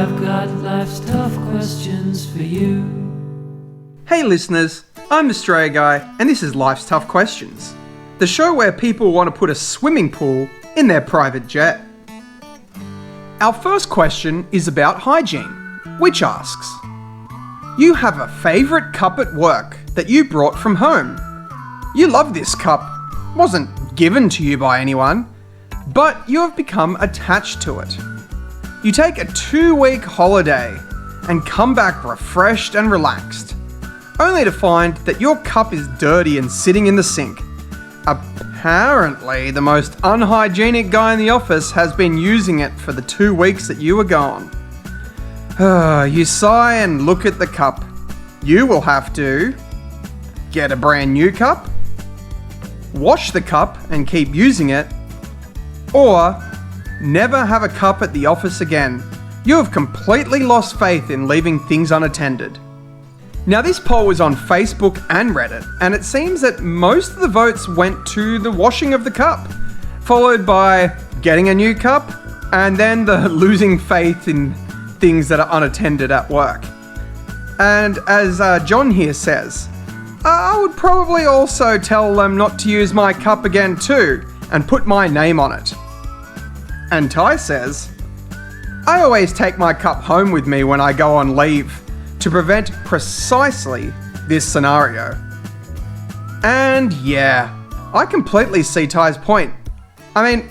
I've got life's tough questions for you. Hey listeners, I'm Australia Guy and this is Life's Tough Questions, the show where people want to put a swimming pool in their private jet. Our first question is about hygiene, which asks, you have a favourite cup at work that you brought from home. You love this cup, wasn't given to you by anyone, but you have become attached to it. You take a 2-week holiday and come back refreshed and relaxed, only to find that your cup is dirty and sitting in the sink. Apparently, the most unhygienic guy in the office has been using it for the 2 weeks that you were gone. You sigh and look at the cup. You will have to get a brand new cup, wash the cup and keep using it, or never have a cup at the office again. You have completely lost faith in leaving things unattended. Now this poll was on Facebook and Reddit, and it seems that most of the votes went to the washing of the cup, followed by getting a new cup, and then the losing faith in things that are unattended at work. And as John here says, I would probably also tell them not to use my cup again too, and put my name on it. And Ty says, I always take my cup home with me when I go on leave to prevent precisely this scenario. And yeah, I completely see Ty's point. I mean,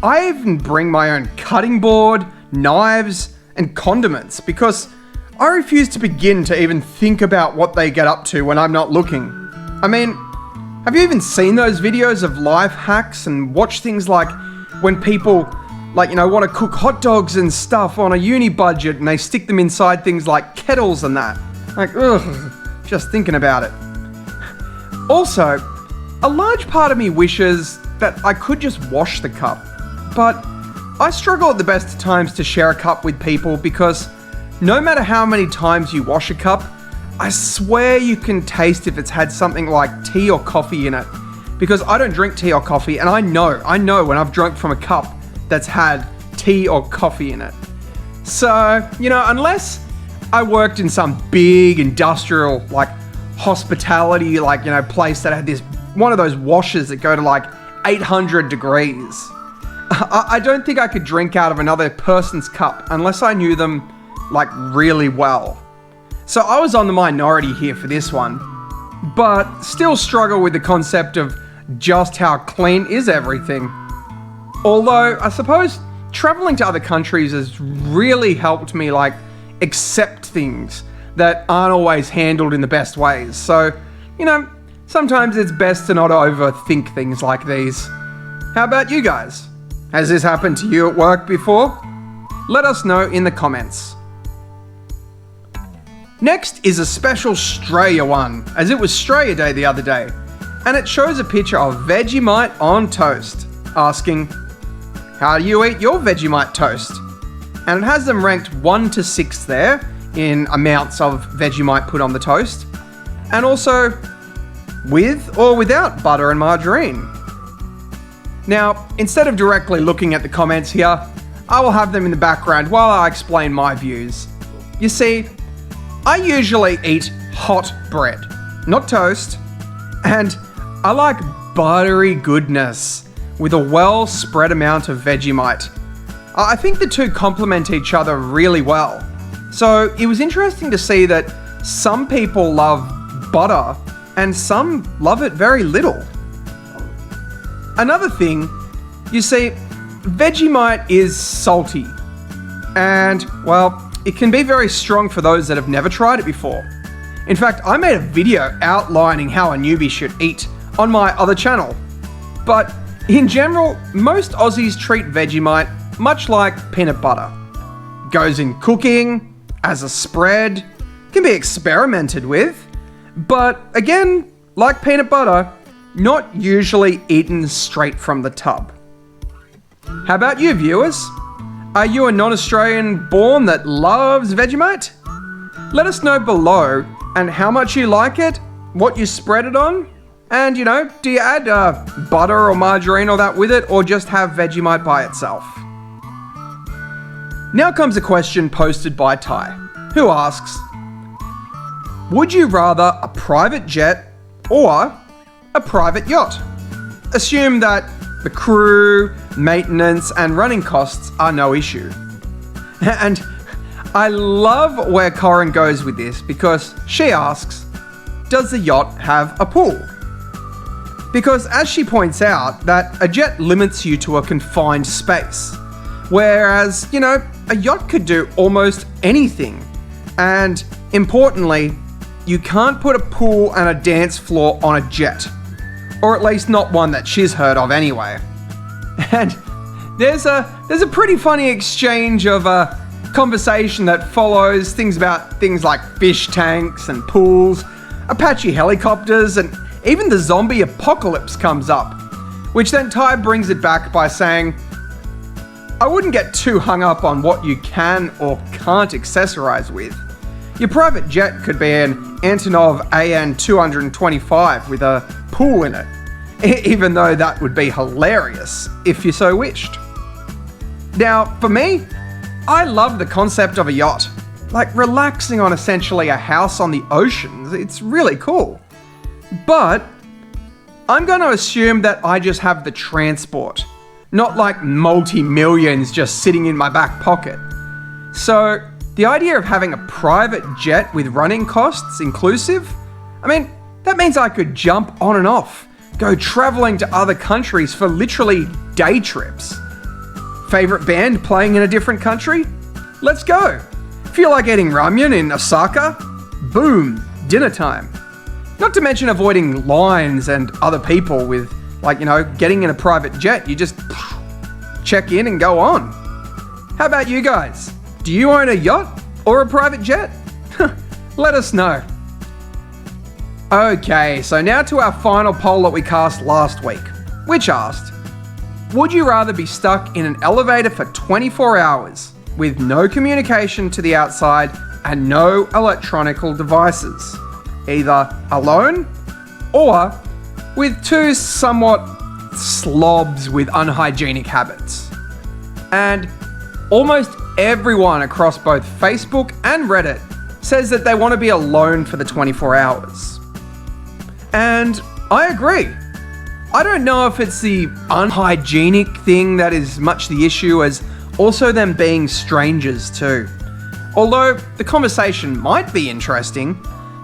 I even bring my own cutting board, knives, and condiments because I refuse to begin to even think about what they get up to when I'm not looking. I mean, have you even seen those videos of life hacks and watch things like when people want to cook hot dogs and stuff on a uni budget and they stick them inside things like kettles and that? Ugh, just thinking about it. Also, a large part of me wishes that I could just wash the cup, but I struggle at the best of times to share a cup with people because no matter how many times you wash a cup, I swear you can taste if it's had something like tea or coffee in it. Because I don't drink tea or coffee, and I know when I've drunk from a cup that's had tea or coffee in it. So, unless I worked in some big industrial, hospitality, place that had one of those washers that go to 800 degrees, I don't think I could drink out of another person's cup unless I knew them really well. So I was on the minority here for this one, but still struggle with the concept of just how clean is everything. Although I suppose traveling to other countries has really helped me accept things that aren't always handled in the best ways. So, sometimes it's best to not overthink things like these. How about you guys? Has this happened to you at work before? Let us know in the comments. Next is a special Australia one, as it was Australia Day the other day, and it shows a picture of Vegemite on toast, asking, how do you eat your Vegemite toast? And it has them ranked 1 to 6 there in amounts of Vegemite put on the toast, and also with or without butter and margarine. Now, instead of directly looking at the comments here, I will have them in the background while I explain my views. You see, I usually eat hot bread, not toast, and I like buttery goodness with a well spread amount of Vegemite. I think the two complement each other really well. So it was interesting to see that some people love butter and some love it very little. Another thing, you see, Vegemite is salty, and, well, it can be very strong for those that have never tried it before. In fact, I made a video outlining how a newbie should eat on my other channel. But in general, most Aussies treat Vegemite much like peanut butter. Goes in cooking, as a spread, can be experimented with, but again, like peanut butter, not usually eaten straight from the tub. How about you, viewers? Are you a non-Australian born that loves Vegemite? Let us know below and how much you like it, what you spread it on, and do you add butter or margarine or that with it, or just have Vegemite by itself? Now comes a question posted by Ty, who asks, would you rather a private jet or a private yacht? Assume that the crew, maintenance, and running costs are no issue. And I love where Corin goes with this because she asks, does the yacht have a pool? Because as she points out, that a jet limits you to a confined space, whereas, a yacht could do almost anything. And importantly, you can't put a pool and a dance floor on a jet. Or at least not one that she's heard of anyway. And there's a pretty funny exchange of conversation that follows things like fish tanks and pools, Apache helicopters, and even the zombie apocalypse comes up, which then Ty brings it back by saying, I wouldn't get too hung up on what you can or can't accessorize with. Your private jet could be an Antonov AN-225 with a pool in it, even though that would be hilarious if you so wished. Now, for me, I love the concept of a yacht. Like relaxing on essentially a house on the ocean, it's really cool. But I'm going to assume that I just have the transport, not like multi-millions just sitting in my back pocket. So the idea of having a private jet with running costs inclusive, that means I could jump on and off, go traveling to other countries for literally day trips. Favorite band playing in a different country? Let's go. Feel like eating ramen in Osaka? Boom, dinner time. Not to mention avoiding lines and other people with, getting in a private jet. You just check in and go on. How about you guys? Do you own a yacht or a private jet? Let us know. Okay, so now to our final poll that we cast last week, which asked, would you rather be stuck in an elevator for 24 hours with no communication to the outside and no electronic devices, either alone or with two somewhat slobs with unhygienic habits? And almost everyone across both Facebook and Reddit says that they want to be alone for the 24 hours. And I agree. I don't know if it's the unhygienic thing that is much the issue as also them being strangers too. Although the conversation might be interesting,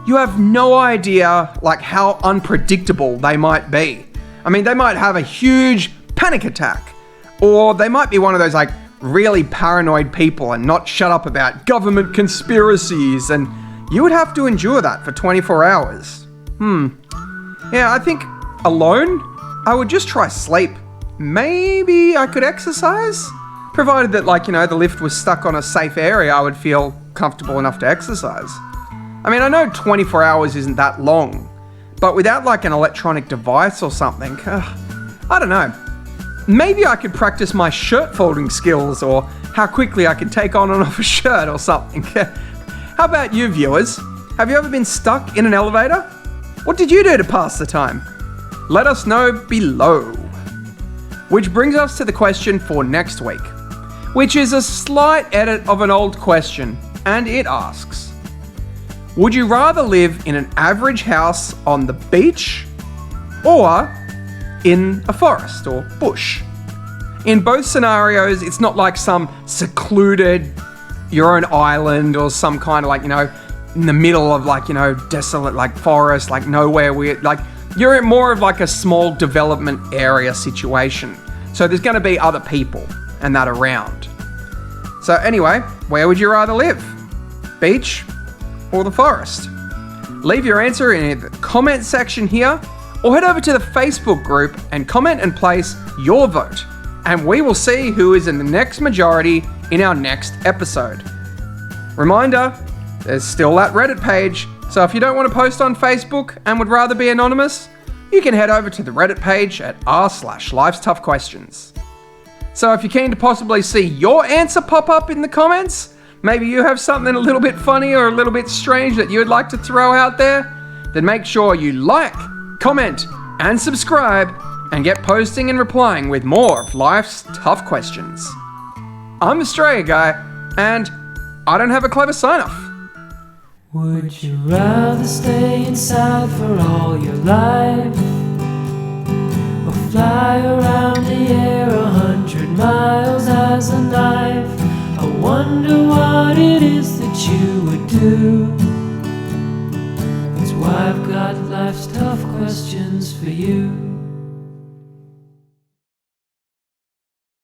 you have no idea how unpredictable they might be. They might have a huge panic attack, or they might be one of those really paranoid people and not shut up about government conspiracies, and you would have to endure that for 24 hours. Yeah, I think alone, I would just try sleep. Maybe I could exercise? Provided that the lift was stuck on a safe area, I would feel comfortable enough to exercise. I know 24 hours isn't that long, but without an electronic device or something, I don't know. Maybe I could practice my shirt folding skills or how quickly I can take on and off a shirt or something. How about you viewers? Have you ever been stuck in an elevator? What did you do to pass the time? Let us know below. Which brings us to the question for next week, which is a slight edit of an old question, and it asks, would you rather live in an average house on the beach or in a forest or bush? In both scenarios, it's not like some secluded, your own island or some kind of in the middle of desolate forest, nowhere weird. You're in more of a small development area situation. So there's going to be other people and that around. So anyway, where would you rather live? Beach or the forest? Leave your answer in the comment section here or head over to the Facebook group and comment and place your vote. And we will see who is in the next majority in our next episode. Reminder, there's still that Reddit page, so if you don't want to post on Facebook and would rather be anonymous, you can head over to the Reddit page at r/life'stoughquestions. So if you're keen to possibly see your answer pop up in the comments, maybe you have something a little bit funny or a little bit strange that you would like to throw out there, then make sure you like, comment, and subscribe, and get posting and replying with more of life's tough questions. I'm Australia Guy, And I don't have a clever sign-off. Would you rather stay inside for all your life, or fly around the air 100 miles as a knife? I wonder what it is that you would do. That's why I've got life's tough questions for you.